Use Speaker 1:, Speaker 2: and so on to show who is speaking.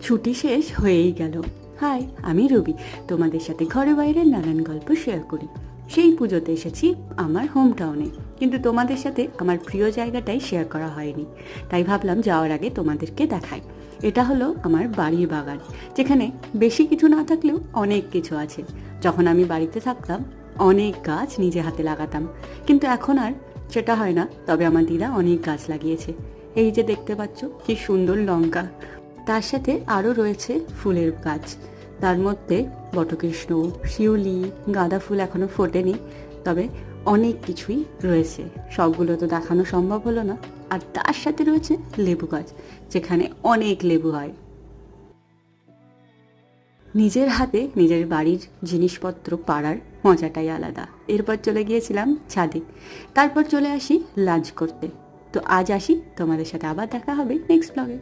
Speaker 1: ছুটি শেষ হয়েই গেল। হাই, আমি রবি। তোমাদের সাথে ঘরে বাইরে নানান গল্প শেয়ার করি। সেই পুজোতে এসেছি আমার হোম টাউনে, কিন্তু তোমাদের সাথে আমার প্রিয় জায়গাটাই শেয়ার করা হয়নি। তাই ভাবলাম যাওয়ার আগে তোমাদেরকে দেখাই। এটা হলো আমার বাড়ির বাগান, যেখানে বেশি কিছু না থাকলেও অনেক কিছু আছে। যখন আমি বাড়িতে থাকতাম অনেক গাছ নিজে হাতে লাগাতাম, কিন্তু এখন আর সেটা হয় না। তবে আমার দিদা অনেক গাছ লাগিয়েছে। এই যে দেখতে পাচ্ছ কি সুন্দর লঙ্কা, তার সাথে আরও রয়েছে ফুলের গাছ। তার মধ্যে বটকৃষ্ণ, শিউলি, গাঁদা ফুল এখনও ফোটেনি, তবে অনেক কিছুই রয়েছে। সবগুলো তো দেখানো সম্ভব হলো না। আর তার সাথে রয়েছে লেবু গাছ, যেখানে অনেক লেবু হয়। নিজের হাতে নিজের বাড়ির জিনিসপত্র পাড়ার মজাটাই আলাদা। এরপর চলে গিয়েছিলাম ছাদে, তারপর চলে আসি লাঞ্চ করতে। তো আজ আসি, তোমাদের সাথে আবার দেখা হবে নেক্সট ব্লগে।